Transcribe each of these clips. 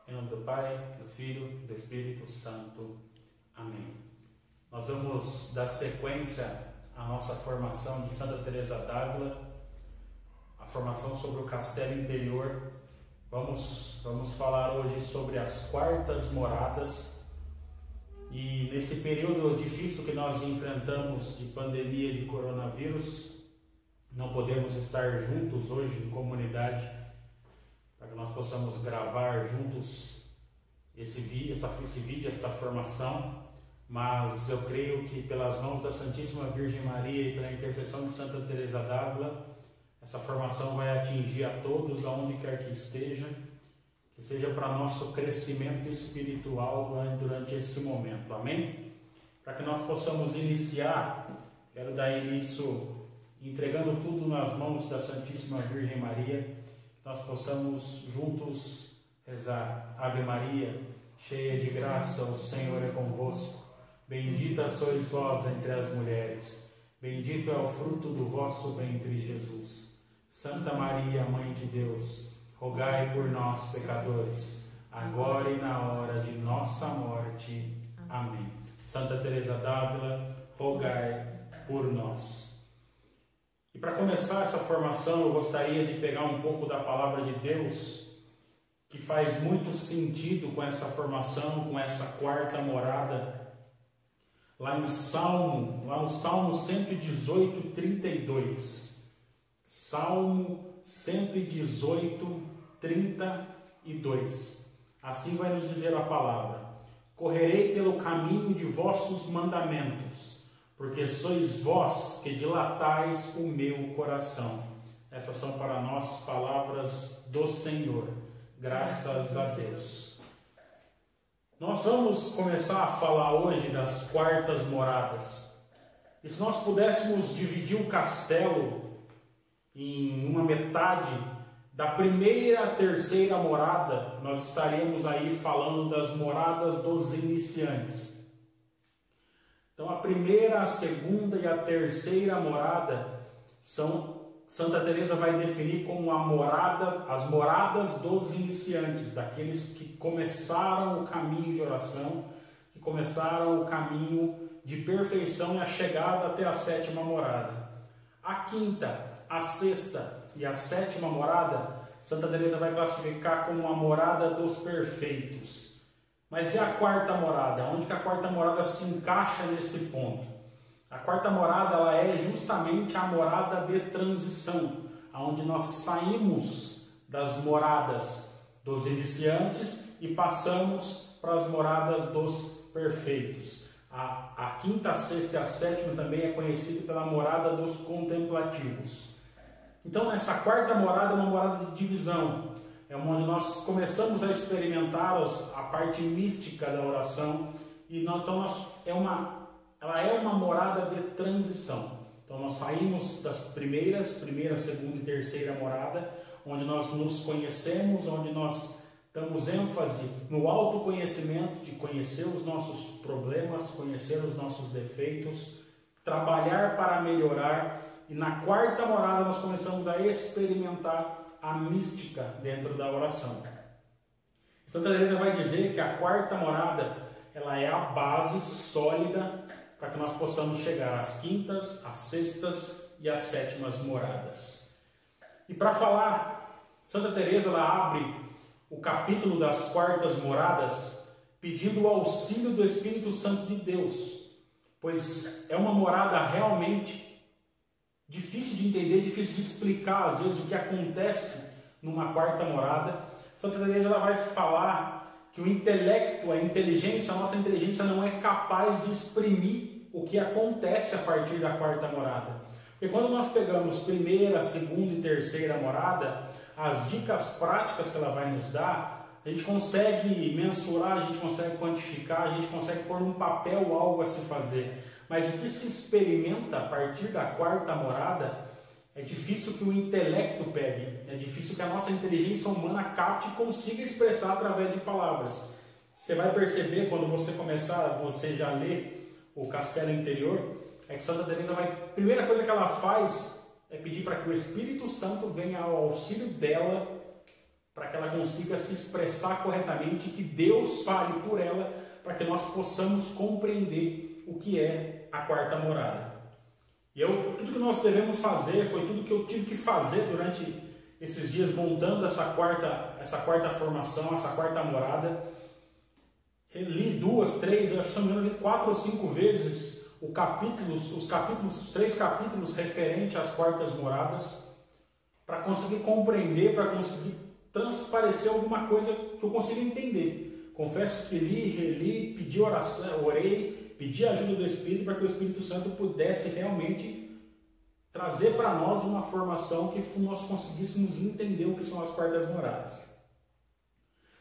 Em nome do Pai, do Filho e do Espírito Santo. Amém. Nós vamos dar sequência à nossa formação de Santa Teresa d'Ávila, a formação sobre o castelo interior. Vamos falar hoje sobre as quartas moradas. E nesse período difícil que nós enfrentamos de pandemia de coronavírus, não podemos estar juntos hoje em comunidade, para que nós possamos gravar juntos esse vídeo, esta formação, mas eu creio que pelas mãos da Santíssima Virgem Maria e pela intercessão de Santa Teresa d'Ávila, essa formação vai atingir a todos, aonde quer que esteja, que seja para nosso crescimento espiritual durante esse momento, amém? Para que nós possamos iniciar, quero dar início entregando tudo nas mãos da Santíssima Virgem Maria, nós possamos juntos rezar. Ave Maria, cheia de graça, o Senhor é convosco. Bendita sois vós entre as mulheres. Bendito é o fruto do vosso ventre, Jesus. Santa Maria, Mãe de Deus, rogai por nós, pecadores, agora e na hora de nossa morte. Amém. Santa Teresa d'Ávila, rogai por nós. E para começar essa formação, eu gostaria de pegar um pouco da palavra de Deus, que faz muito sentido com essa formação, com essa quarta morada, lá no Salmo 118, 32. Salmo 118, 32. Assim vai nos dizer a palavra: correrei pelo caminho de vossos mandamentos, porque sois vós que dilatais o meu coração. Essas são para nós palavras do Senhor. Graças a Deus. Nós vamos começar a falar hoje das quartas moradas. E se nós pudéssemos dividir o castelo em uma metade, da primeira à terceira morada, nós estaríamos aí falando das moradas dos iniciantes. Então a primeira, a segunda e a terceira morada Santa Teresa vai definir como as moradas dos iniciantes, daqueles que começaram o caminho de oração, que começaram o caminho de perfeição e a chegada até a sétima morada. A quinta, a sexta e a sétima morada, Santa Teresa vai classificar como a morada dos perfeitos. Mas e a quarta morada? Onde que a quarta morada se encaixa nesse ponto? A quarta morada ela é justamente a morada de transição, onde nós saímos das moradas dos iniciantes e passamos para as moradas dos perfeitos. A quinta, a sexta e a sétima também é conhecida pela morada dos contemplativos. Então essa quarta morada é uma morada de divisão. É onde nós começamos a experimentar a parte mística da oração. E então ela é uma morada de transição. Então nós saímos das primeira, segunda e terceira morada, onde nós nos conhecemos, onde nós damos ênfase no autoconhecimento, de conhecer os nossos problemas, conhecer os nossos defeitos, trabalhar para melhorar. E na quarta morada nós começamos a experimentar a mística dentro da oração. Santa Teresa vai dizer que a quarta morada ela é a base sólida para que nós possamos chegar às quintas, às sextas e às sétimas moradas. E para falar, Santa Teresa ela abre o capítulo das quartas moradas pedindo o auxílio do Espírito Santo de Deus, pois é uma morada realmente difícil de entender, difícil de explicar às vezes o que acontece numa quarta morada. Santa Teresa ela vai falar que o intelecto, a nossa inteligência não é capaz de exprimir o que acontece a partir da quarta morada. Porque quando nós pegamos primeira, segunda e terceira morada, as dicas práticas que ela vai nos dar, a gente consegue mensurar, a gente consegue quantificar, a gente consegue pôr num papel algo a se fazer. Mas o que se experimenta a partir da quarta morada é difícil que o intelecto pegue, é difícil que a nossa inteligência humana capte e consiga expressar através de palavras. Você vai perceber quando você já lê o Castelo Interior, é que Santa Teresa a primeira coisa que ela faz é pedir para que o Espírito Santo venha ao auxílio dela para que ela consiga se expressar corretamente e que Deus fale por ela, para que nós possamos compreender o que é a quarta morada. E tudo que nós devemos fazer, foi tudo que eu tive que fazer durante esses dias montando essa quarta formação, essa quarta morada. Li 2, 3, eu acho que li 4 ou 5 vezes os 3 capítulos referentes às quartas moradas, para conseguir compreender, para conseguir transparecer alguma coisa que eu consiga entender. Confesso que li, reli, pedi oração, orei, pedi a ajuda do Espírito para que o Espírito Santo pudesse realmente trazer para nós uma formação que nós conseguíssemos entender o que são as quartas moradas.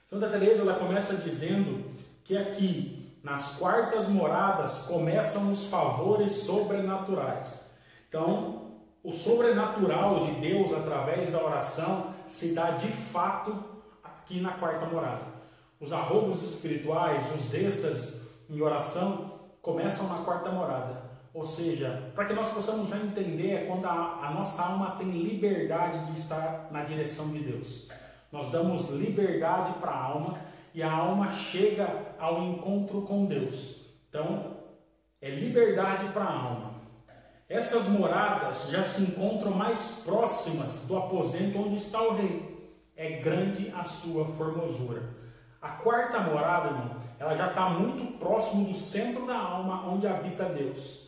Santa Teresa, ela começa dizendo que aqui, nas quartas moradas, começam os favores sobrenaturais. Então, o sobrenatural de Deus através da oração se dá de fato aqui na quarta morada. Os arroubos espirituais, os êxtases em oração começam na quarta morada. Ou seja, para que nós possamos já entender, é quando a nossa alma tem liberdade de estar na direção de Deus. Nós damos liberdade para a alma e a alma chega ao encontro com Deus. Então, é liberdade para a alma. Essas moradas já se encontram mais próximas do aposento onde está o rei. É grande a sua formosura. A quarta morada, irmão, ela já está muito próximo do centro da alma, onde habita Deus.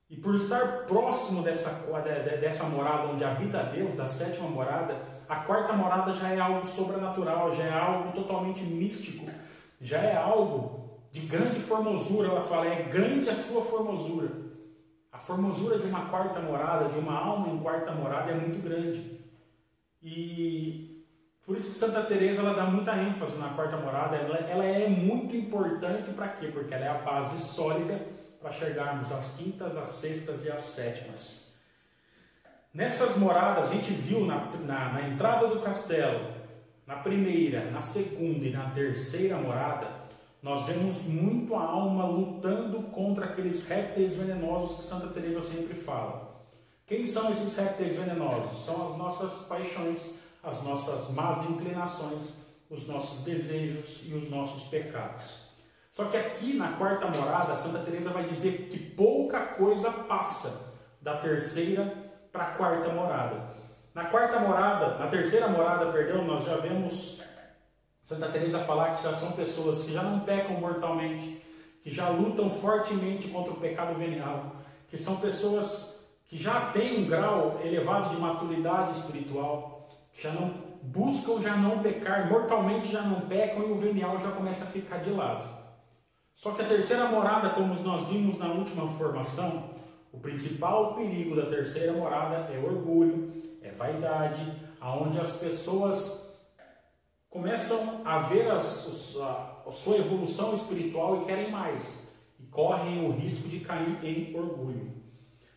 E por estar próximo dessa morada onde habita Deus, da sétima morada, a quarta morada já é algo sobrenatural, já é algo totalmente místico, já é algo de grande formosura. Ela fala, é grande a sua formosura. A formosura de uma quarta morada, de uma alma em quarta morada, é muito grande. E por isso que Santa Teresa, ela dá muita ênfase na quarta morada. Ela é muito importante para quê? Porque ela é a base sólida para chegarmos às quintas, às sextas e às sétimas. Nessas moradas, a gente viu na entrada do castelo, na primeira, na segunda e na terceira morada, nós vemos muito a alma lutando contra aqueles répteis venenosos que Santa Teresa sempre fala. Quem são esses répteis venenosos? São as nossas paixões, as nossas más inclinações, os nossos desejos e os nossos pecados. Só que aqui na quarta morada, Santa Teresa vai dizer que pouca coisa passa da terceira para a quarta morada. Na terceira morada, nós já vemos Santa Teresa falar que já são pessoas que já não pecam mortalmente, que já lutam fortemente contra o pecado venial, que são pessoas que já têm um grau elevado de maturidade espiritual, que já não buscam já não pecar, mortalmente já não pecam e o venial já começa a ficar de lado. Só que a terceira morada, como nós vimos na última formação, o principal perigo da terceira morada é o orgulho, é vaidade, aonde as pessoas começam a ver a sua evolução espiritual e querem mais, e correm o risco de cair em orgulho.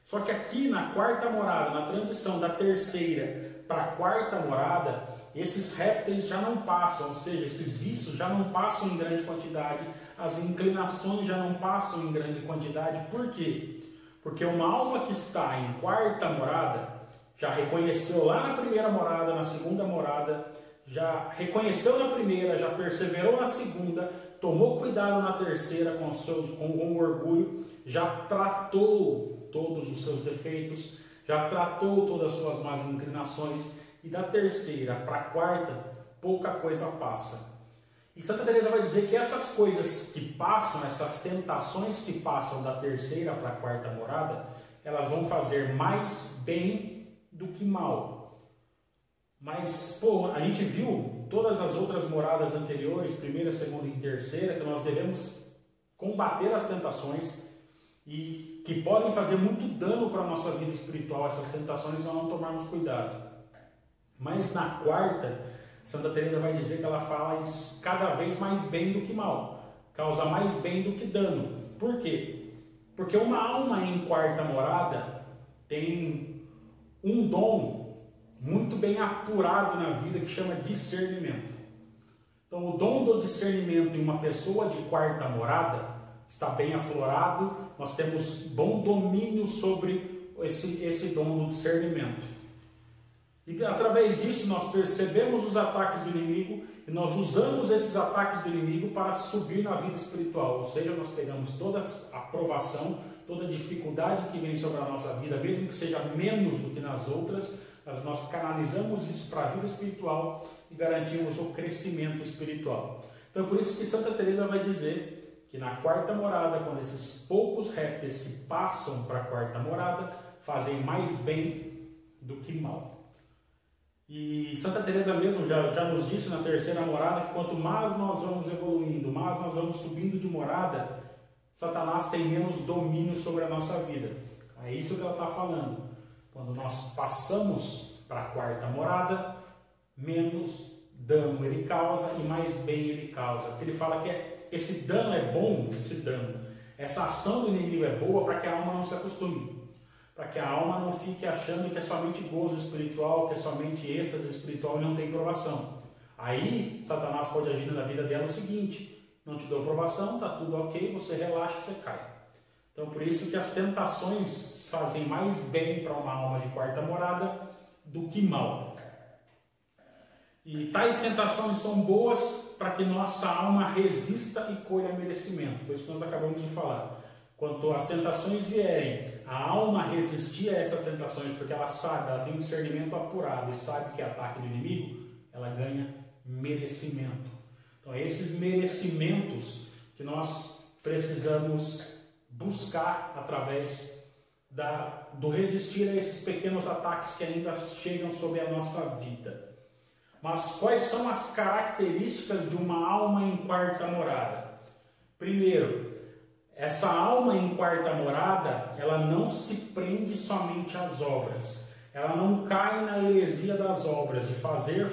Só que aqui na quarta morada, na transição da terceira para a quarta morada, esses répteis já não passam, ou seja, esses vícios já não passam em grande quantidade, as inclinações já não passam em grande quantidade. Por quê? Porque uma alma que está em quarta morada, já reconheceu lá na primeira morada, na segunda morada, já reconheceu na primeira, já perseverou na segunda, tomou cuidado na terceira com o orgulho, já tratou todos os seus defeitos, já tratou todas as suas más inclinações, e da terceira para a quarta, pouca coisa passa. E Santa Teresa vai dizer que essas coisas que passam, essas tentações que passam da terceira para a quarta morada, elas vão fazer mais bem do que mal. Mas, a gente viu todas as outras moradas anteriores, primeira, segunda e terceira, que nós devemos combater as tentações e que podem fazer muito dano para a nossa vida espiritual, essas tentações, se nós não tomarmos cuidado. Mas na quarta, Santa Teresa vai dizer que ela faz cada vez mais bem do que mal, causa mais bem do que dano. Por quê? Porque uma alma em quarta morada tem um dom muito bem apurado na vida que chama discernimento. Então o dom do discernimento em uma pessoa de quarta morada está bem aflorado, nós temos bom domínio sobre esse dom do discernimento. E através disso nós percebemos os ataques do inimigo e nós usamos esses ataques do inimigo para subir na vida espiritual. Ou seja, nós pegamos toda a provação, toda a dificuldade que vem sobre a nossa vida, mesmo que seja menos do que nas outras, mas nós canalizamos isso para a vida espiritual e garantimos o crescimento espiritual. Então, por isso que Santa Teresa vai dizer que na quarta morada, quando esses poucos répteis que passam para a quarta morada fazem mais bem do que mal. E Santa Teresa mesmo já nos disse na terceira morada que quanto mais nós vamos evoluindo, mais nós vamos subindo de morada, Satanás tem menos domínio sobre a nossa vida. É isso que ela está falando. Quando nós passamos para a quarta morada, menos dano ele causa e mais bem ele causa. Porque ele fala que esse dano é bom, essa ação do inimigo é boa para que a alma não se acostume. Para que a alma não fique achando que é somente gozo espiritual, que é somente êxtase espiritual e não tem provação. Aí, Satanás pode agir na vida dela o seguinte: não te deu provação, está tudo ok, você relaxa e você cai. Então, por isso que as tentações fazem mais bem para uma alma de quarta morada do que mal. E tais tentações são boas para que nossa alma resista e colha merecimento. Foi isso que nós acabamos de falar. Quando as tentações vierem, a alma resistir a essas tentações, porque ela sabe, ela tem um discernimento apurado e sabe que é ataque do inimigo, ela ganha merecimento. Então, esses merecimentos que nós precisamos buscar através do resistir a esses pequenos ataques que ainda chegam sobre a nossa vida. Mas quais são as características de uma alma em quarta morada? Primeiro, essa alma em quarta morada, ela não se prende somente às obras. Ela não cai na heresia das obras, de fazer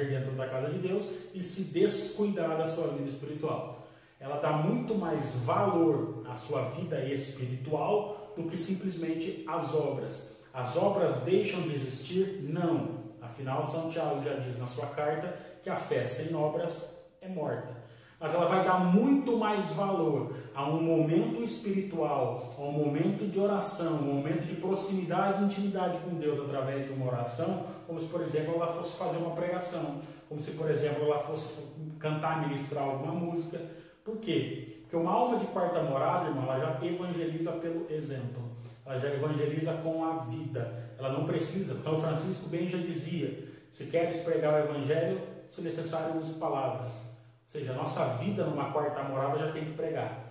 dentro da casa de Deus e se descuidar da sua vida espiritual. Ela dá muito mais valor à sua vida espiritual do que simplesmente às obras. As obras deixam de existir? Não. Afinal, São Tiago já diz na sua carta que a fé sem obras é morta. Mas ela vai dar muito mais valor a um momento espiritual, a um momento de oração, um momento de proximidade e intimidade com Deus através de uma oração, como se, por exemplo, ela fosse fazer uma pregação, como se, por exemplo, ela fosse cantar, ministrar alguma música. Por quê? Porque uma alma de quarta morada, irmão, ela já evangeliza pelo exemplo, ela já evangeliza com a vida, ela não precisa. São Francisco bem já dizia: se queres pregar o evangelho, se necessário, use palavras. Ou seja, a nossa vida numa quarta morada já tem que pregar.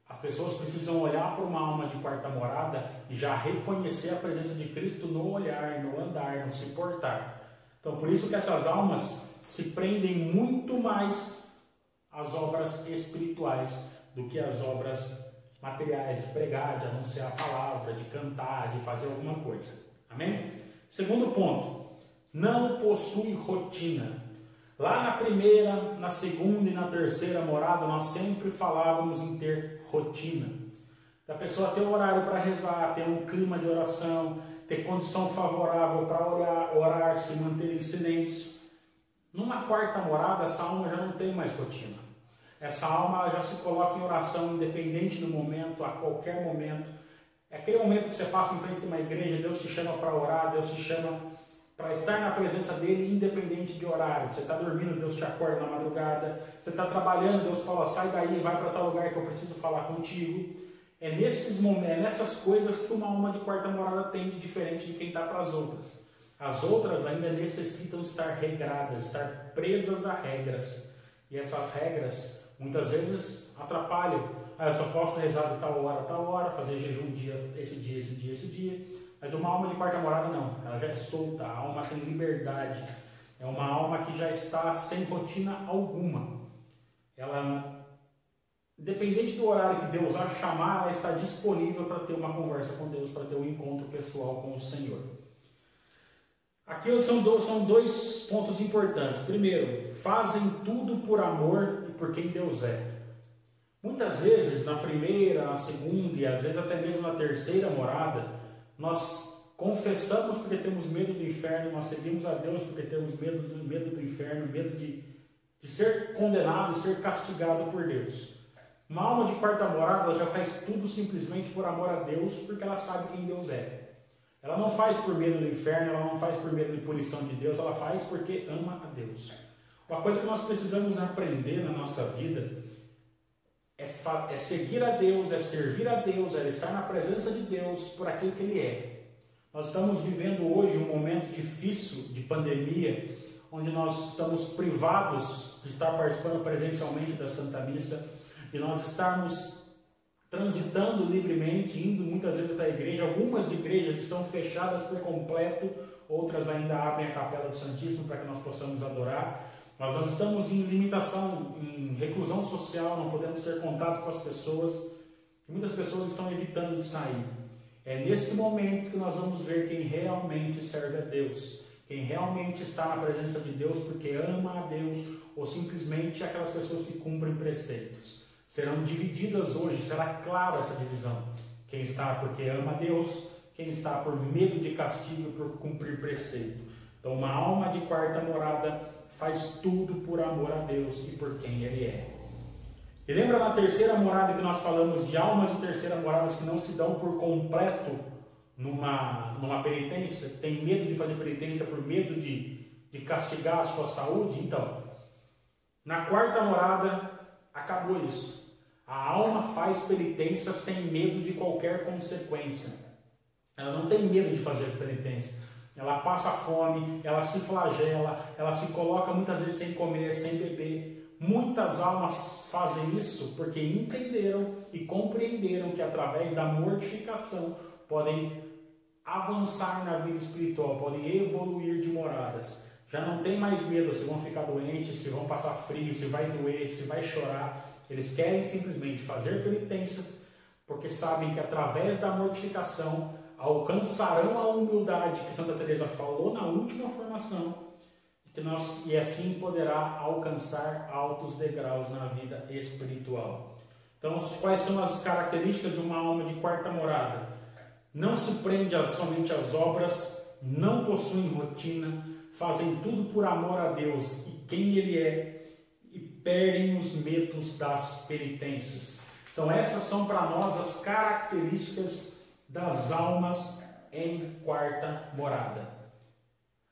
As pessoas precisam olhar para uma alma de quarta morada e já reconhecer a presença de Cristo no olhar, no andar, no se portar. Então, por isso que essas almas se prendem muito mais às obras espirituais do que às obras materiais, de pregar, de anunciar a palavra, de cantar, de fazer alguma coisa. Amém? Segundo ponto, não possui rotina. Lá na primeira, na segunda e na terceira morada, nós sempre falávamos em ter rotina. Da pessoa ter um horário para rezar, ter um clima de oração, ter condição favorável para orar, se manter em silêncio. Numa quarta morada, essa alma já não tem mais rotina. Essa alma ela já se coloca em oração independente do momento, a qualquer momento. É aquele momento que você passa em frente de uma igreja, Deus te chama para orar, Deus te chama para estar na presença dele, independente de horário. Você está dormindo, Deus te acorda na madrugada. Você está trabalhando, Deus fala: sai daí, vai para tal lugar que eu preciso falar contigo. É nesses momentos, é nessas coisas que uma alma de quarta morada tem de diferente de quem está para as outras. As outras ainda necessitam estar regradas, estar presas a regras. E essas regras muitas vezes atrapalham. Eu só posso rezar de tal hora, fazer jejum esse dia. Mas uma alma de quarta morada não, ela já é solta, a alma tem liberdade. É uma alma que já está sem rotina alguma. Ela, independente do horário que Deus vai chamar, ela está disponível para ter uma conversa com Deus, para ter um encontro pessoal com o Senhor. Aqui são dois pontos importantes. Primeiro, fazem tudo por amor e por quem Deus é. Muitas vezes, na primeira, na segunda e às vezes até mesmo na terceira morada, nós confessamos porque temos medo do inferno, nós seguimos a Deus porque temos medo do inferno, medo de ser condenado, ser castigado por Deus. Uma alma de quarta morada ela já faz tudo simplesmente por amor a Deus, porque ela sabe quem Deus é. Ela não faz por medo do inferno, ela não faz por medo de punição de Deus, ela faz porque ama a Deus. Uma coisa que nós precisamos aprender na nossa vida é seguir a Deus, é servir a Deus, é estar na presença de Deus por aquilo que Ele é. Nós estamos vivendo hoje um momento difícil de pandemia, onde nós estamos privados de estar participando presencialmente da Santa Missa, e nós estarmos transitando livremente, indo muitas vezes até a igreja. Algumas igrejas estão fechadas por completo, outras ainda abrem a capela do Santíssimo para que nós possamos adorar. Mas nós estamos em limitação, em reclusão social, não podemos ter contato com as pessoas. Muitas pessoas estão evitando de sair. É nesse momento que nós vamos ver quem realmente serve a Deus, quem realmente está na presença de Deus porque ama a Deus, ou simplesmente aquelas pessoas que cumprem preceitos. Serão divididas hoje, será clara essa divisão. Quem está porque ama a Deus, quem está por medo de castigo e por cumprir preceito. Então, uma alma de quarta morada faz tudo por amor a Deus e por quem Ele é. E lembra na terceira morada que nós falamos de almas de terceira morada que não se dão por completo numa penitência, tem medo de fazer penitência por medo de castigar a sua saúde? Então, na quarta morada, acabou isso. A alma faz penitência sem medo de qualquer consequência. Ela não tem medo de fazer penitência. Ela passa fome, ela se flagela, ela se coloca muitas vezes sem comer, sem beber. Muitas almas fazem isso porque entenderam e compreenderam que através da mortificação podem avançar na vida espiritual, podem evoluir de moradas. Já não tem mais medo se vão ficar doentes, se vão passar frio, se vai doer, se vai chorar. Eles querem simplesmente fazer penitências porque sabem que através da mortificação alcançarão a humildade que Santa Teresa falou na última formação, e assim poderá alcançar altos degraus na vida espiritual. Então, quais são as características de uma alma de quarta morada? Não se prende somente às obras, não possuem rotina, fazem tudo por amor a Deus e quem Ele é, e perdem os medos das penitências. Então, essas são para nós as características das almas em quarta morada.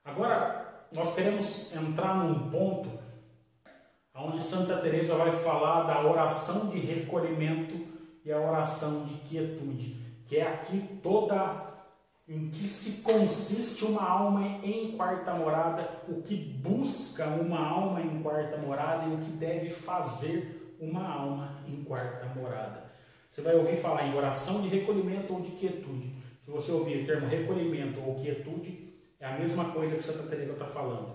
Agora, nós queremos entrar num ponto onde Santa Teresa vai falar da oração de recolhimento e a oração de quietude, que é aqui em que se consiste uma alma em quarta morada, o que busca uma alma em quarta morada e o que deve fazer uma alma em quarta morada. Você vai ouvir falar em oração de recolhimento ou de quietude. Se você ouvir o termo recolhimento ou quietude, é a mesma coisa que Santa Teresa está falando.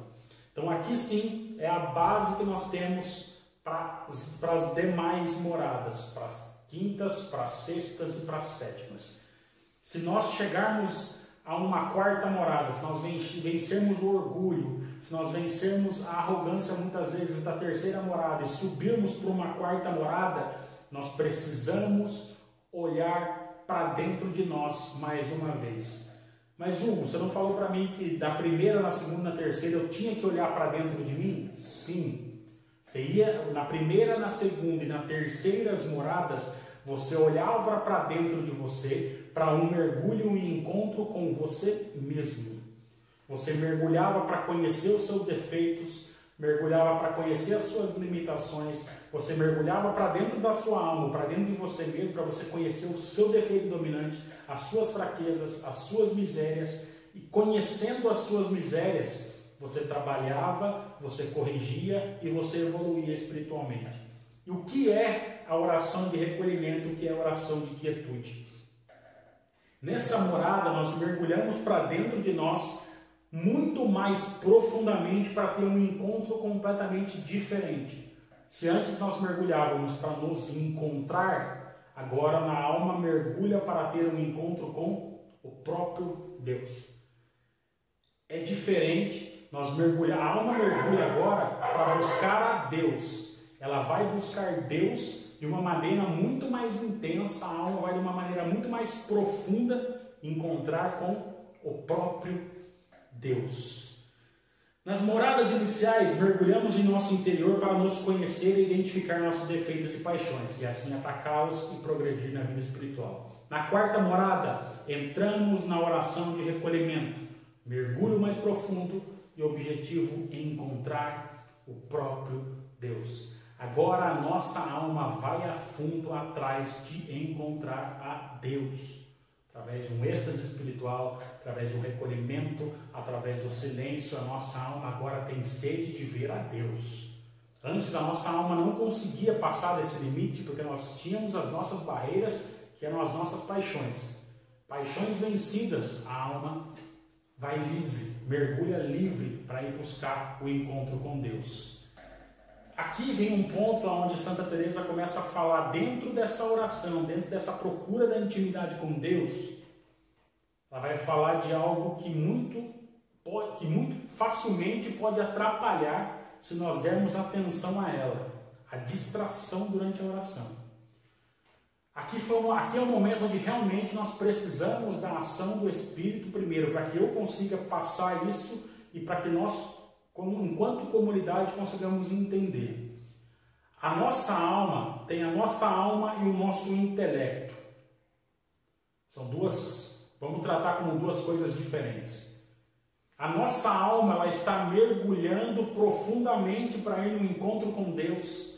Então aqui sim é a base que nós temos para as demais moradas, para as quintas, para as sextas e para as sétimas. Se nós chegarmos a uma quarta morada, se nós vencermos o orgulho, se nós vencermos a arrogância muitas vezes da terceira morada e subirmos para uma quarta morada, nós precisamos olhar para dentro de nós mais uma vez. Mas Hugo, você não falou para mim que da primeira, na segunda, na terceira eu tinha que olhar para dentro de mim? Sim. Você ia na primeira, na segunda e na terceira moradas, você olhava para dentro de você para um mergulho, um encontro com você mesmo. Você mergulhava para conhecer os seus defeitos, mergulhava para conhecer as suas limitações, você mergulhava para dentro da sua alma, para dentro de você mesmo, para você conhecer o seu defeito dominante, as suas fraquezas, as suas misérias, e conhecendo as suas misérias, você trabalhava, você corrigia e você evoluía espiritualmente. E o que é a oração de recolhimento, o que é a oração de quietude? Nessa morada nós mergulhamos para dentro de nós muito mais profundamente para ter um encontro completamente diferente. Se antes nós mergulhávamos para nos encontrar, agora na alma mergulha para ter um encontro com o próprio Deus. É diferente, a alma mergulha agora para buscar a Deus. Ela vai buscar Deus de uma maneira muito mais intensa, a alma vai de uma maneira muito mais profunda encontrar com o próprio Deus. Nas moradas iniciais, mergulhamos em nosso interior para nos conhecer e identificar nossos defeitos e paixões, e assim atacá-los e progredir na vida espiritual. Na quarta morada, entramos na oração de recolhimento, mergulho mais profundo e objetivo em encontrar o próprio Deus. Agora a nossa alma vai a fundo atrás de encontrar a Deus. Através de um êxtase espiritual, através de um recolhimento, através do silêncio, a nossa alma agora tem sede de ver a Deus. Antes a nossa alma não conseguia passar desse limite, porque nós tínhamos as nossas barreiras, que eram as nossas paixões. Paixões vencidas, a alma vai livre, mergulha livre para ir buscar o encontro com Deus. Aqui vem um ponto onde Santa Teresa começa a falar dentro dessa oração, dentro dessa procura da intimidade com Deus. Ela vai falar de algo que muito facilmente pode atrapalhar se nós dermos atenção a ela, a distração durante a oração. Aqui é o momento onde realmente nós precisamos da ação do Espírito primeiro, para que eu consiga passar isso e para que nós, enquanto comunidade, consigamos entender. A nossa alma tem a nossa alma e o nosso intelecto. São vamos tratar como duas coisas diferentes. A nossa alma, ela está mergulhando profundamente para ir no encontro com Deus.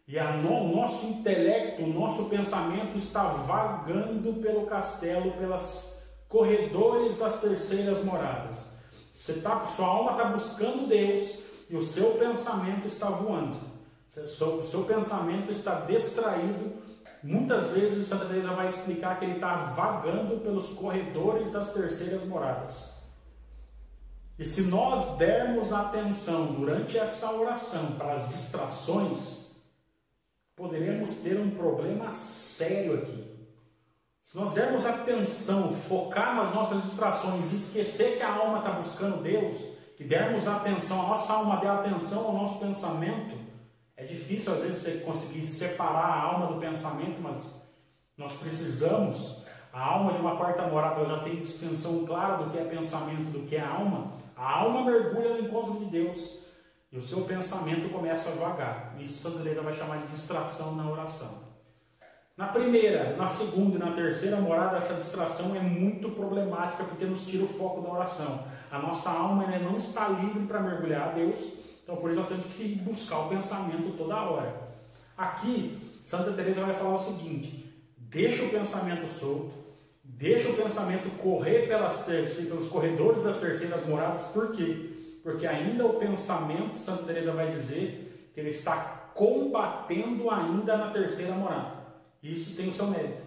E o nosso intelecto, o nosso pensamento está vagando pelo castelo, pelos corredores das terceiras moradas. Sua alma está buscando Deus e o seu pensamento está voando. O seu pensamento está distraído. Muitas vezes Santa Teresa vai explicar que ele está vagando pelos corredores das terceiras moradas. E se nós dermos atenção durante essa oração para as distrações, poderemos ter um problema sério aqui. Se nós dermos atenção, focar nas nossas distrações, esquecer que a alma está buscando Deus, que dermos atenção, a nossa alma der atenção ao nosso pensamento, é difícil às vezes você conseguir separar a alma do pensamento, mas nós precisamos. A alma de uma quarta morada já tem distinção clara do que é pensamento, do que é alma. A alma mergulha no encontro de Deus e o seu pensamento começa a vagar. Isso Santa Teresa vai chamar de distração na oração. Na primeira, na segunda e na terceira morada, essa distração é muito problemática porque nos tira o foco da oração. A nossa alma não está livre para mergulhar a Deus, então por isso nós temos que buscar o pensamento toda hora. Aqui, Santa Teresa vai falar o seguinte: deixa o pensamento solto, deixa o pensamento correr pelos corredores das terceiras moradas. Por quê? Porque ainda o pensamento, Santa Teresa vai dizer, que ele está combatendo ainda na terceira morada. Isso tem o seu mérito.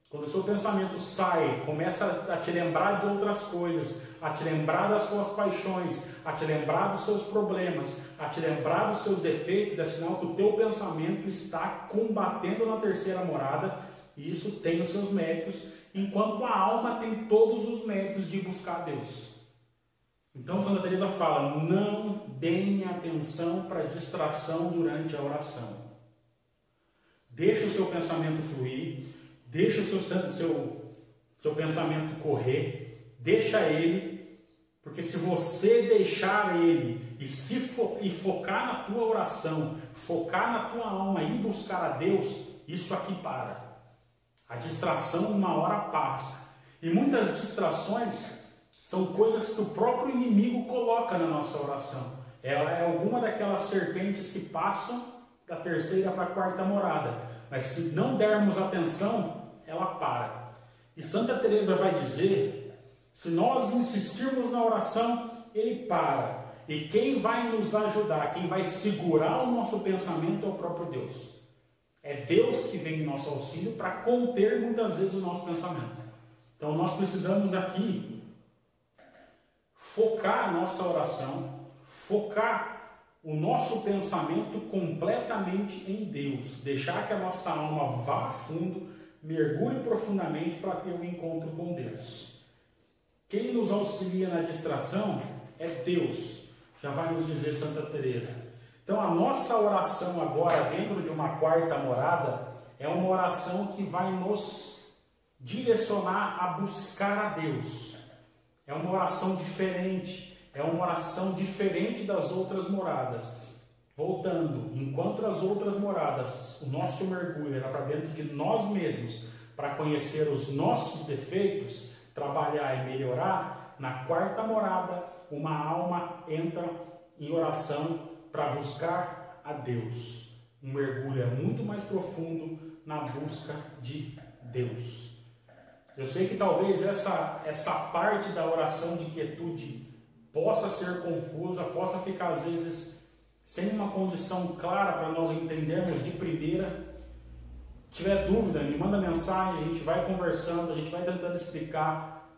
Quando o seu pensamento sai, começa a te lembrar de outras coisas, a te lembrar das suas paixões, a te lembrar dos seus problemas, a te lembrar dos seus defeitos, é sinal que o teu pensamento está combatendo na terceira morada, e isso tem os seus méritos, enquanto a alma tem todos os méritos de buscar Deus. Então Santa Teresa fala: não deem atenção para distração durante a oração. Deixa o seu pensamento fluir, deixa o seu pensamento correr, deixa ele, porque se você deixar ele e focar na tua oração, focar na tua alma e buscar a Deus, isso aqui para. A distração uma hora passa. E muitas distrações são coisas que o próprio inimigo coloca na nossa oração. É alguma daquelas serpentes que passam da terceira para a quarta morada. Mas se não dermos atenção, ela para. E Santa Teresa vai dizer, se nós insistirmos na oração, ele para. E quem vai nos ajudar, quem vai segurar o nosso pensamento é o próprio Deus. É Deus que vem em nosso auxílio para conter muitas vezes o nosso pensamento. Então nós precisamos aqui focar a nossa oração, focar o nosso pensamento completamente em Deus, deixar que a nossa alma vá a fundo, mergulhe profundamente para ter um encontro com Deus. Quem nos auxilia na distração é Deus, já vai nos dizer Santa Teresa. Então a nossa oração agora, dentro de uma quarta morada, é uma oração que vai nos direcionar a buscar a Deus. É uma oração diferente, É uma oração diferente das outras moradas. Voltando, enquanto as outras moradas, o nosso mergulho era para dentro de nós mesmos, para conhecer os nossos defeitos, trabalhar e melhorar, na quarta morada, uma alma entra em oração para buscar a Deus. Um mergulho é muito mais profundo na busca de Deus. Eu sei que talvez essa parte da oração de quietude possa ser confusa, possa ficar às vezes sem uma condição clara para nós entendermos de primeira. Se tiver dúvida, me manda mensagem, a gente vai conversando, a gente vai tentando explicar.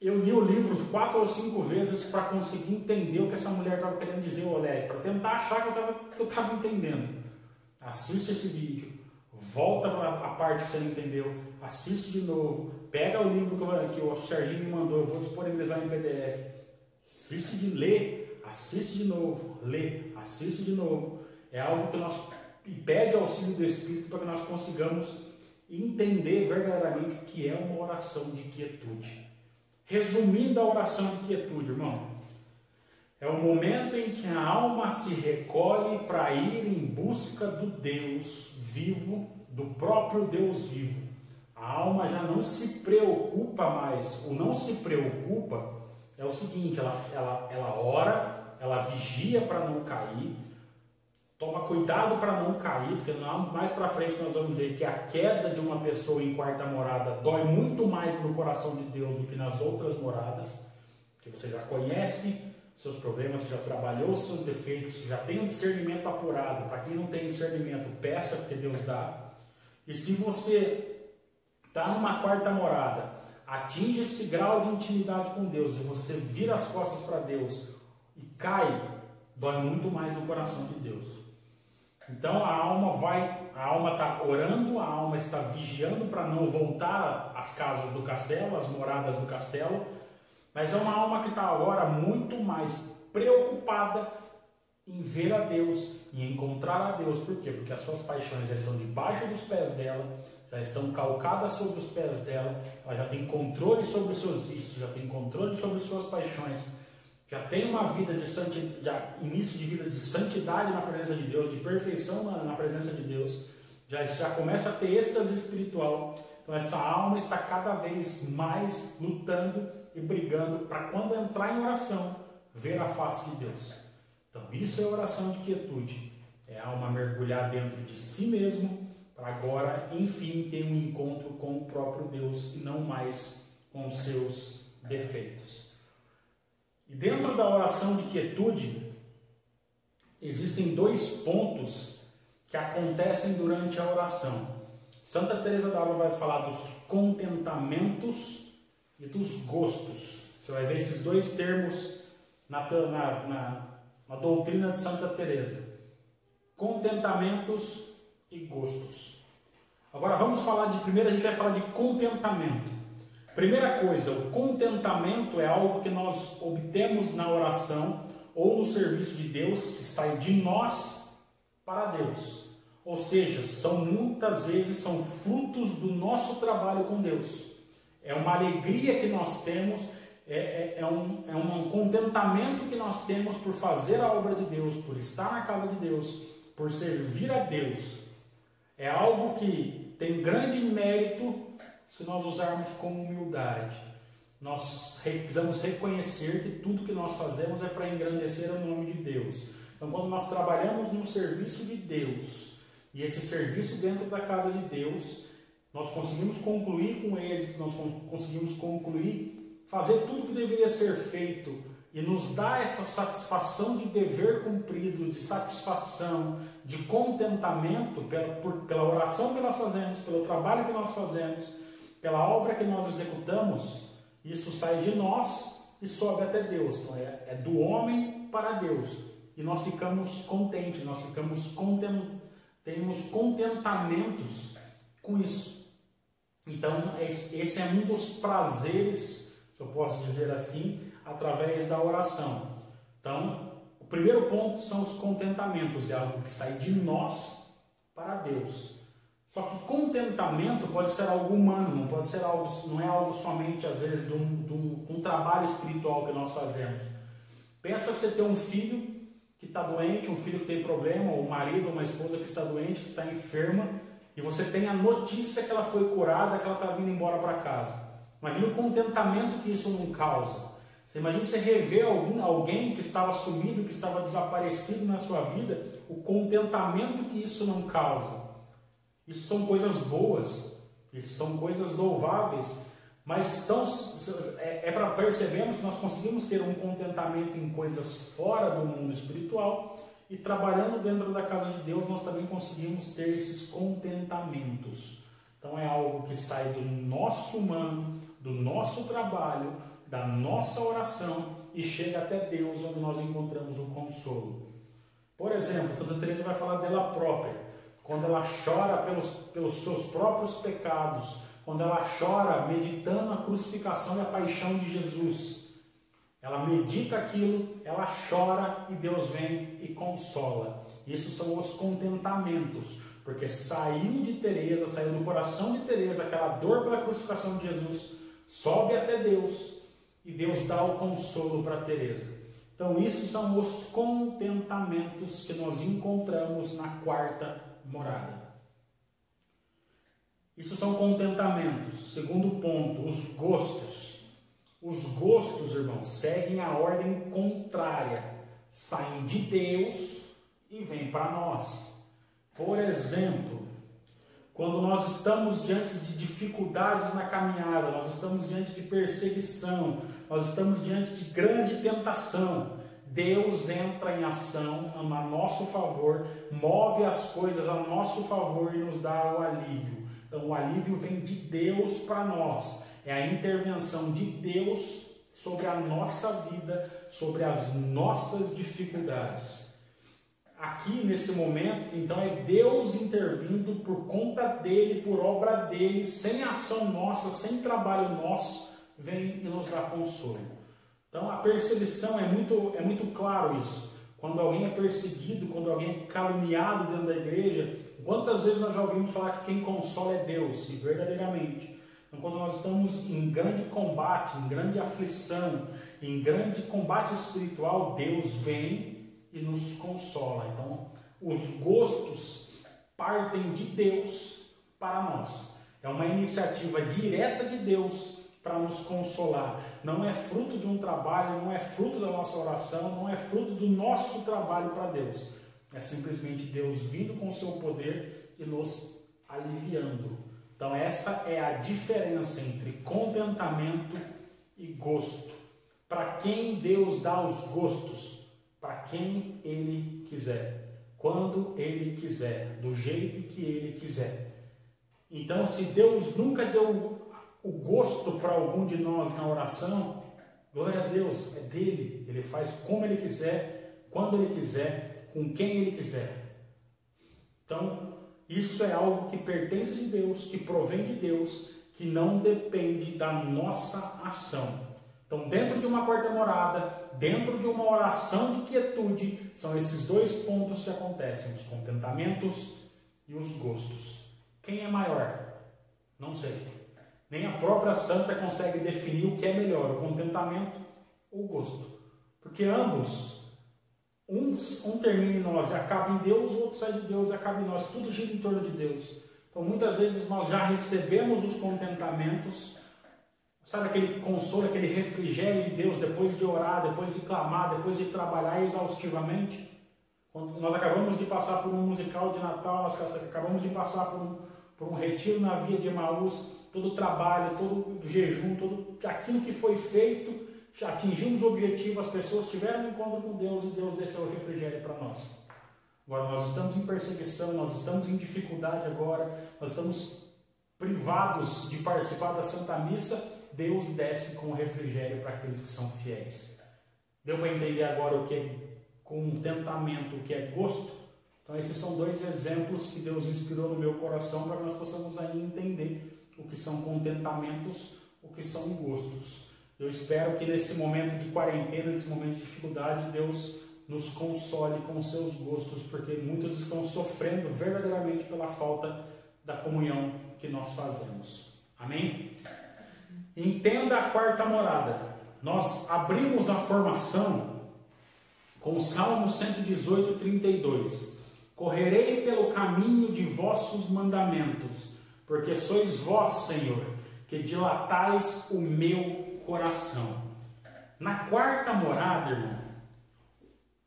Eu li o livro 4 ou 5 vezes para conseguir entender o que essa mulher estava querendo dizer, para tentar achar que eu estava entendendo. Assiste esse vídeo, volta a parte que você não entendeu, assiste de novo, pega o livro que o Serginho me mandou, eu vou disponibilizar em PDF, assiste de ler, assiste de novo, lê, assiste de novo. É algo que nós pede auxílio do Espírito para que nós consigamos entender verdadeiramente o que é uma oração de quietude. Resumindo a oração de quietude, irmão, é o momento em que a alma se recolhe para ir em busca do Deus vivo, do próprio Deus vivo. A alma já não se preocupa mais. O não se preocupa é o seguinte, ela ora, ela vigia para não cair, toma cuidado para não cair, porque mais para frente nós vamos ver que a queda de uma pessoa em quarta morada dói muito mais no coração de Deus do que nas outras moradas, que você já conhece seus problemas, você já trabalhou os seus defeitos, você já tem um discernimento apurado. Para quem não tem discernimento, peça, porque Deus dá. E se você está numa quarta morada, atinge esse grau de intimidade com Deus e você vira as costas para Deus e cai, dói muito mais no coração de Deus. Então a alma está orando, a alma está vigiando para não voltar às casas do castelo, às moradas do castelo, mas é uma alma que está agora muito mais preocupada em ver a Deus, em encontrar a Deus. Por quê? Porque as suas paixões já estão debaixo dos pés dela, já estão calcadas sobre os pés dela, ela já tem controle sobre os seus vícios, já tem controle sobre suas paixões, já tem uma vida de santidade, início de vida de santidade na presença de Deus, de perfeição na presença de Deus, já começa a ter êxtase espiritual. Então essa alma está cada vez mais lutando e brigando para, quando entrar em oração, ver a face de Deus. Então isso é oração de quietude, é a alma mergulhar dentro de si mesmo, para agora, enfim, ter um encontro com o próprio Deus e não mais com os seus defeitos. E dentro da oração de quietude, existem 2 pontos que acontecem durante a oração. Santa Teresa d'Ávila vai falar dos contentamentos e dos gostos. Você vai ver esses 2 termos na doutrina de Santa Teresa. Contentamentos e gostos. Agora vamos falar primeiro a gente vai falar de contentamento. Primeira coisa, o contentamento é algo que nós obtemos na oração ou no serviço de Deus, que sai de nós para Deus. Ou seja, muitas vezes são frutos do nosso trabalho com Deus. É uma alegria que nós temos, é um contentamento que nós temos por fazer a obra de Deus, por estar na casa de Deus, por servir a Deus. É algo que tem grande mérito se nós usarmos com humildade. Nós precisamos reconhecer que tudo que nós fazemos é para engrandecer o nome de Deus. Então, quando nós trabalhamos no serviço de Deus, e esse serviço dentro da casa de Deus, nós conseguimos concluir com êxito, nós conseguimos concluir, fazer tudo que deveria ser feito, e nos dá essa satisfação de dever cumprido, de satisfação, de contentamento pela oração que nós fazemos, pelo trabalho que nós fazemos, pela obra que nós executamos. Isso sai de nós e sobe até Deus. Então é do homem para Deus. E nós ficamos contentes, temos contentamentos com isso. Então esse é um dos prazeres, se eu posso dizer assim, através da oração. Então, o primeiro ponto são os contentamentos, é algo que sai de nós para Deus. Só que contentamento pode ser algo humano, não é algo somente, às vezes, de um trabalho espiritual que nós fazemos. Pensa você ter um filho que está doente, um filho que tem problema, ou um marido, ou uma esposa que está doente, que está enferma, e você tem a notícia que ela foi curada, que ela está vindo embora para casa. Imagina o contentamento que isso não causa. Você imagina você rever alguém que estava sumido, que estava desaparecido na sua vida, o contentamento que isso não causa. Isso são coisas boas, isso são coisas louváveis, mas para percebermos que nós conseguimos ter um contentamento em coisas fora do mundo espiritual, e trabalhando dentro da casa de Deus nós também conseguimos ter esses contentamentos. Então é algo que sai do nosso humano, do nosso trabalho, da nossa oração e chega até Deus, onde nós encontramos o consolo. Por exemplo, Santa Teresa vai falar dela própria, quando ela chora pelos seus próprios pecados, quando ela chora meditando a crucificação e a paixão de Jesus. Ela medita aquilo, ela chora e Deus vem e consola. Isso são os contentamentos, porque saiu de Teresa, saiu do coração de Teresa aquela dor pela crucificação de Jesus, sobe até Deus e Deus dá o consolo para Teresa. Então isso são os contentamentos que nós encontramos na quarta morada. Isso são contentamentos. Segundo ponto, os gostos. Os gostos, irmãos, seguem a ordem contrária. Saem de Deus e vêm para nós. Por exemplo, quando nós estamos diante de dificuldades na caminhada, nós estamos diante de perseguição, nós estamos diante de grande tentação, Deus entra em ação a nosso favor, move as coisas a nosso favor e nos dá o alívio. Então o alívio vem de Deus para nós, é a intervenção de Deus sobre a nossa vida, sobre as nossas dificuldades. Aqui nesse momento, então, é Deus intervindo por conta dele, por obra dele, sem ação nossa, sem trabalho nosso, vem e nos dá consolo. Então a perseguição é muito claro isso. Quando alguém é perseguido, quando alguém é caluniado dentro da igreja, quantas vezes nós já ouvimos falar que quem consola é Deus, e verdadeiramente. Então quando nós estamos em grande combate, em grande aflição, em grande combate espiritual, Deus vem e nos consola. Então os gostos partem de Deus para nós. É uma iniciativa direta de Deus para nos consolar. Não é fruto de um trabalho, não é fruto da nossa oração, não é fruto do nosso trabalho para Deus. É simplesmente Deus vindo com o seu poder e nos aliviando. Então essa é a diferença entre contentamento e gosto. Para quem Deus dá os gostos? Para quem Ele quiser, quando Ele quiser, do jeito que Ele quiser. Então se Deus nunca deu o gosto para algum de nós na oração, glória a Deus, é dele. Ele faz como ele quiser, quando ele quiser, com quem ele quiser. Então, isso é algo que pertence de Deus, que provém de Deus, que não depende da nossa ação. Então, dentro de uma quarta morada, dentro de uma oração de quietude, são esses dois pontos que acontecem, os contentamentos e os gostos. Quem é maior? Não sei. Nem a própria santa consegue definir o que é melhor, o contentamento ou o gosto. Porque ambos, um termina em nós e acaba em Deus, o outro sai de Deus e acaba em nós. Tudo gira em torno de Deus. Então muitas vezes nós já recebemos os contentamentos, sabe aquele consolo, aquele refrigério de Deus depois de orar, depois de clamar, depois de trabalhar exaustivamente. Quando nós acabamos de passar por um musical de Natal, nós acabamos de passar por um retiro na via de Emaús, todo o trabalho, todo o jejum, tudo aquilo que foi feito, já atingimos o objetivo, as pessoas tiveram um encontro com Deus e Deus desceu o refrigério para nós. Agora nós estamos em perseguição, nós estamos em dificuldade agora, nós estamos privados de participar da Santa Missa, Deus desce com o refrigério para aqueles que são fiéis. Deu para entender agora o que é contentamento, o que é gosto? Então esses são dois exemplos que Deus inspirou no meu coração para que nós possamos aí entender o que são contentamentos, o que são gostos. Eu espero que nesse momento de quarentena, nesse momento de dificuldade, Deus nos console com os seus gostos, porque muitos estão sofrendo verdadeiramente pela falta da comunhão que nós fazemos. Amém? Entenda a quarta morada. Nós abrimos a formação com o Salmo 118, 32. Correrei pelo caminho de vossos mandamentos, porque sois vós, Senhor, que dilatais o meu coração. Na quarta morada, irmão,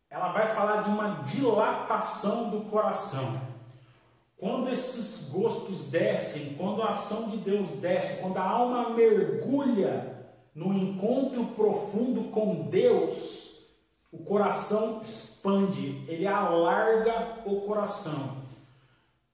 ela vai falar de uma dilatação do coração. Quando esses gostos descem, quando a ação de Deus desce, quando a alma mergulha no encontro profundo com Deus, o coração expande, ele alarga o coração.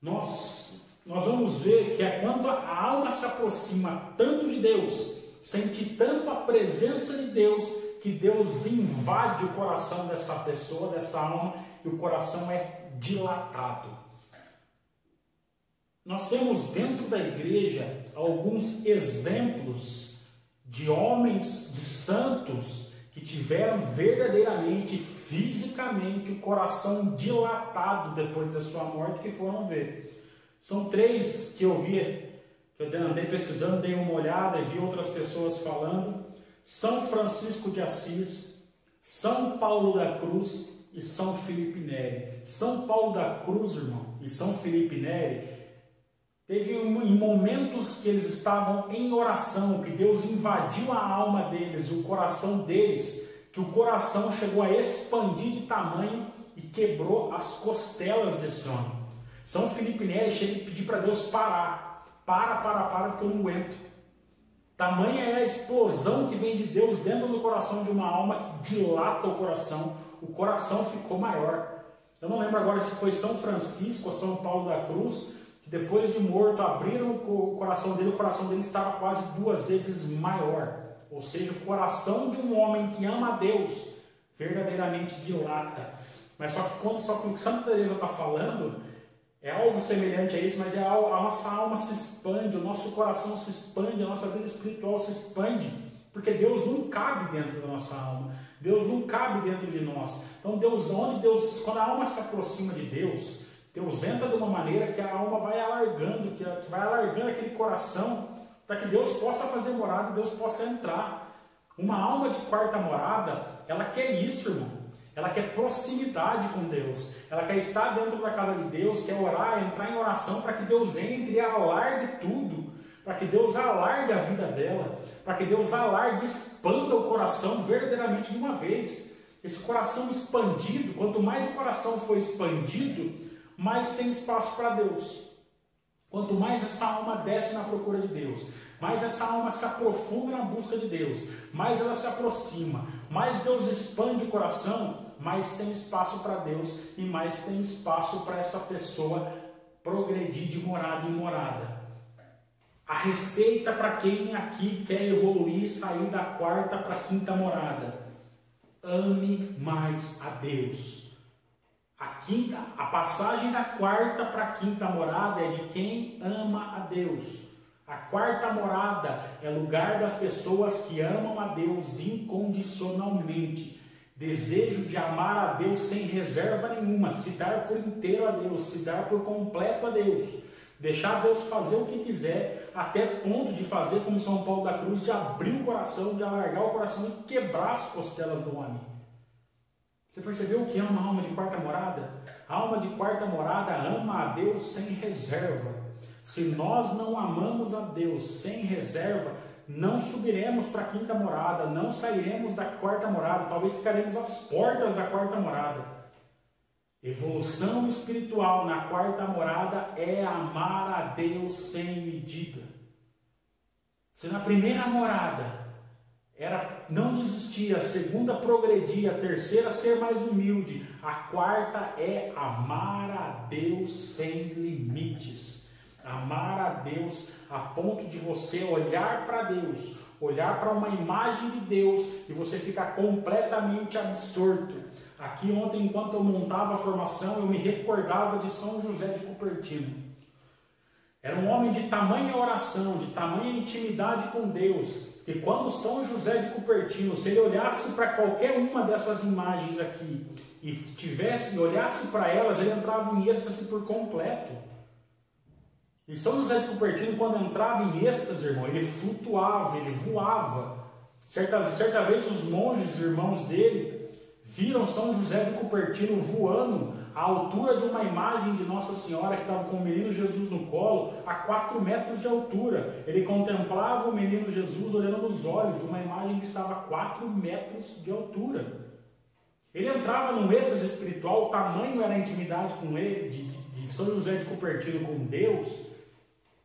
Nós vamos ver que é quando a alma se aproxima tanto de Deus, sente tanto a presença de Deus, que Deus invade o coração dessa pessoa, dessa alma, e o coração é dilatado. Nós temos dentro da igreja alguns exemplos de homens, de santos, que tiveram verdadeiramente, fisicamente, o coração dilatado depois da sua morte, que foram ver. São três que eu vi, que eu andei pesquisando, dei uma olhada e vi outras pessoas falando: São Francisco de Assis, São Paulo da Cruz e São Felipe Neri. São Paulo da Cruz, irmão, e São Felipe Neri, teve em momentos que eles estavam em oração, que Deus invadiu a alma deles, o coração deles, que o coração chegou a expandir de tamanho e quebrou as costelas desse homem. São Felipe Neri chega a pedir para Deus parar. Para, porque eu não aguento. Tamanha é a explosão que vem de Deus dentro do coração de uma alma que dilata o coração ficou maior. Eu não lembro agora se foi São Francisco ou São Paulo da Cruz, que depois de morto abriram o coração dele estava quase 2 vezes maior. Ou seja, o coração de um homem que ama a Deus verdadeiramente dilata. Mas só que o que Santa Teresa está falando é algo semelhante a isso, mas a nossa alma se expande, o nosso coração se expande, a nossa vida espiritual se expande, porque Deus não cabe dentro da nossa alma, Deus não cabe dentro de nós. Então quando a alma se aproxima de Deus, Deus entra de uma maneira que a alma vai alargando, que vai alargando aquele coração, para que Deus possa fazer morada, Deus possa entrar. Uma alma de quarta morada, ela quer isso, irmão. Ela quer proximidade com Deus. Ela quer estar dentro da casa de Deus, quer orar, entrar em oração para que Deus entre e alargue tudo. Para que Deus alargue a vida dela. Para que Deus alargue e expanda o coração verdadeiramente de uma vez. Esse coração expandido, quanto mais o coração for expandido, mais tem espaço para Deus. Quanto mais essa alma desce na procura de Deus, mais essa alma se aprofunda na busca de Deus, mais ela se aproxima, mais Deus expande o coração, mais tem espaço para Deus e mais tem espaço para essa pessoa progredir de morada em morada. A receita para quem aqui quer evoluir, sair da quarta para a quinta morada: ame mais a Deus. A passagem da quarta para a quinta morada é de quem ama a Deus. A quarta morada é lugar das pessoas que amam a Deus incondicionalmente. Desejo de amar a Deus sem reserva nenhuma, se dar por inteiro a Deus, se dar por completo a Deus. Deixar Deus fazer o que quiser, até ponto de fazer como São Paulo da Cruz, de abrir o coração, de alargar o coração e quebrar as costelas do homem. Você percebeu o que é uma alma de quarta morada? A alma de quarta morada ama a Deus sem reserva. Se nós não amamos a Deus sem reserva, não subiremos para a quinta morada, não sairemos da quarta morada, talvez ficaremos às portas da quarta morada. Evolução espiritual na quarta morada é amar a Deus sem medida. Se na primeira morada era não desistir, a segunda progredir, a terceira ser mais humilde, a quarta é amar a Deus sem limites. Amar a Deus a ponto de você olhar para Deus, olhar para uma imagem de Deus e você ficar completamente absorto. Aqui ontem, enquanto eu montava a formação, eu me recordava de São José de Cupertino. Era um homem de tamanha oração, de tamanha intimidade com Deus, que quando São José de Cupertino, se ele olhasse para qualquer uma dessas imagens aqui e olhasse para elas, ele entrava em êxtase por completo. E São José de Cupertino, quando entrava em êxtase, irmão, ele flutuava, ele voava. Certa vez os monges, irmãos dele, viram São José de Cupertino voando à altura de uma imagem de Nossa Senhora que estava com o menino Jesus no colo, a 4 metros de altura. Ele contemplava o menino Jesus olhando nos olhos de uma imagem que estava a 4 metros de altura. Ele entrava num êxtase espiritual, o tamanho era a intimidade com ele, de São José de Cupertino com Deus,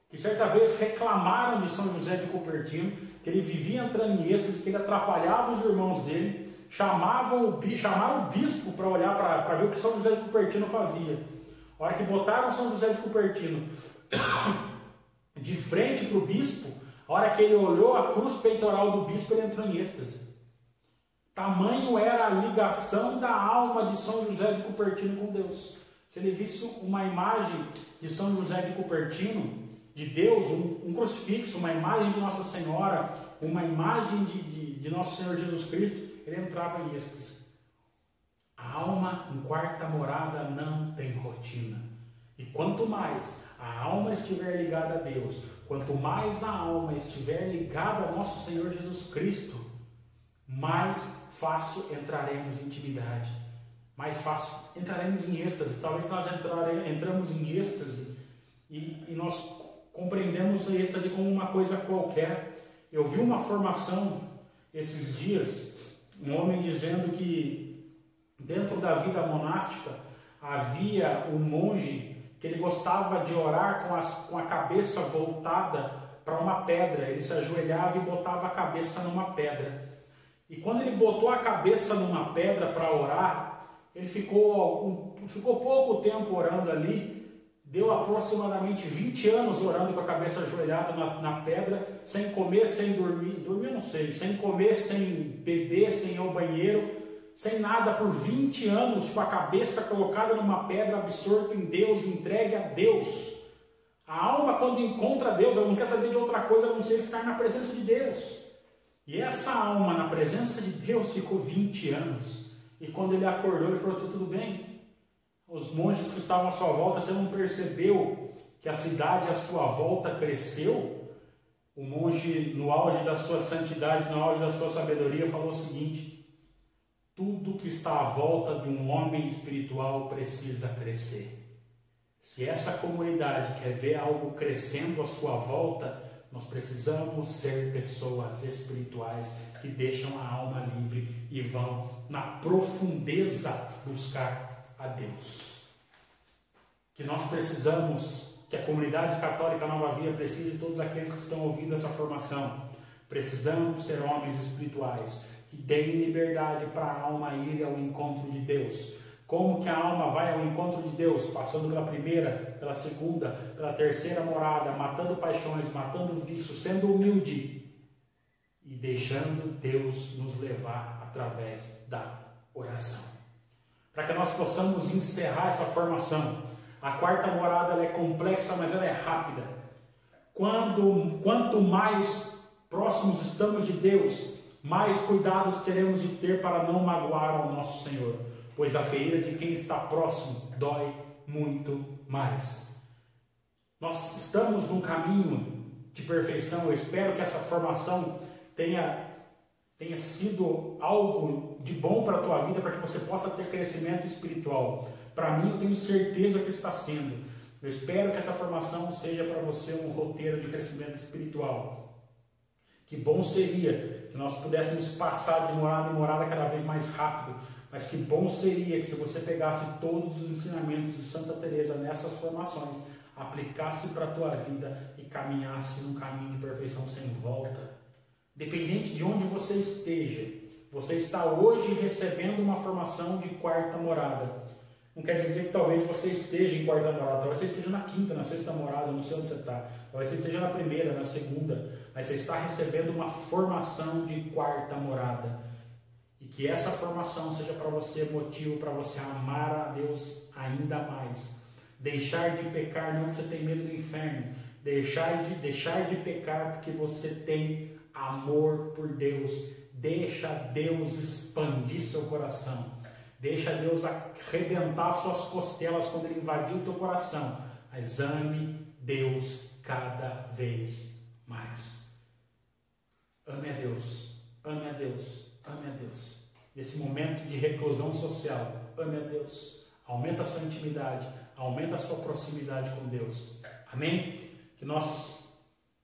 que certa vez reclamaram de São José de Cupertino, que ele vivia entrando em êxtase, que ele atrapalhava os irmãos dele, chamaram o bispo para olhar, para ver o que São José de Cupertino fazia. A hora que botaram São José de Cupertino de frente para o bispo, a hora que ele olhou a cruz peitoral do bispo, ele entrou em êxtase. Tamanho era a ligação da alma de São José de Cupertino com Deus. Se ele visse uma imagem de São José de Cupertino, de Deus, um crucifixo, uma imagem de Nossa Senhora, uma imagem de Nosso Senhor Jesus Cristo, ele entrava em êxtase. A alma em quarta morada não tem rotina. E quanto mais a alma estiver ligada a Deus, quanto mais a alma estiver ligada a Nosso Senhor Jesus Cristo, mais fácil entraremos em intimidade, mais fácil entraremos em êxtase. Talvez nós entramos em êxtase e nós compreendemos a êxtase como uma coisa qualquer. Eu vi uma formação esses dias, um homem dizendo que dentro da vida monástica havia um monge que ele gostava de orar com a cabeça voltada para uma pedra. Ele se ajoelhava e botava a cabeça numa pedra. E quando ele botou a cabeça numa pedra para orar, ele ficou pouco tempo orando ali, deu aproximadamente 20 anos orando com a cabeça ajoelhada na pedra, sem comer, sem dormir eu não sei, sem comer, sem beber, sem ir ao banheiro, sem nada, por 20 anos, com a cabeça colocada numa pedra, absorto em Deus, entregue a Deus. A alma, quando encontra Deus, ela não quer saber de outra coisa a não ser estar na presença de Deus. E essa alma na presença de Deus ficou 20 anos. E quando ele acordou, ele falou: tudo bem. Os monges que estavam à sua volta, você não percebeu que a cidade à sua volta cresceu? O monge, no auge da sua santidade, no auge da sua sabedoria, falou o seguinte: tudo que está à volta de um homem espiritual precisa crescer. Se essa comunidade quer ver algo crescendo à sua volta, nós precisamos ser pessoas espirituais que deixam a alma livre e vão na profundeza buscar a Deus. Que nós precisamos, que a comunidade católica Nova Via precisa, de todos aqueles que estão ouvindo essa formação, precisamos ser homens espirituais que deem liberdade para a alma ir ao encontro de Deus. Como que a alma vai ao encontro de Deus? Passando pela primeira, pela segunda, pela terceira morada, matando paixões, matando vícios, sendo humilde e deixando Deus nos levar através da oração. Para que nós possamos encerrar essa formação. A quarta morada ela é complexa, mas ela é rápida. Quanto mais próximos estamos de Deus, mais cuidados teremos de ter para não magoar ao nosso Senhor. Pois a ferida de quem está próximo dói muito mais. Nós estamos num caminho de perfeição. Eu espero que essa formação tenha sido algo de bom para a tua vida, para que você possa ter crescimento espiritual. Para mim, eu tenho certeza que está sendo. Eu espero que essa formação seja para você um roteiro de crescimento espiritual. Que bom seria que nós pudéssemos passar de morada em morada cada vez mais rápido. Mas que bom seria que, se você pegasse todos os ensinamentos de Santa Teresa nessas formações, aplicasse para a tua vida e caminhasse num caminho de perfeição sem volta. Dependente de onde você esteja, você está hoje recebendo uma formação de quarta morada. Não quer dizer que talvez você esteja em quarta morada, talvez você esteja na quinta, na sexta morada, não sei onde você está. Talvez você esteja na primeira, na segunda, mas você está recebendo uma formação de quarta morada. E que essa formação seja para você motivo para você amar a Deus ainda mais. Deixar de pecar não porque você tem medo do inferno. Deixar de pecar porque você tem amor por Deus. Deixa Deus expandir seu coração. Deixa Deus arrebentar suas costelas quando Ele invadir o teu coração. Mas ame Deus cada vez mais. Ame a Deus. Ame a Deus. Ame a Deus. nesse momento de reclusão social. Ame a Deus, aumenta a sua intimidade, aumenta a sua proximidade com Deus. Amém? Que nós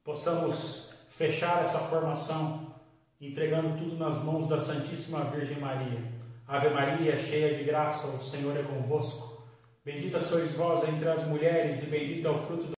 possamos fechar essa formação entregando tudo nas mãos da Santíssima Virgem Maria. Ave Maria, cheia de graça, o Senhor é convosco. Bendita sois vós entre as mulheres e bendito é o fruto do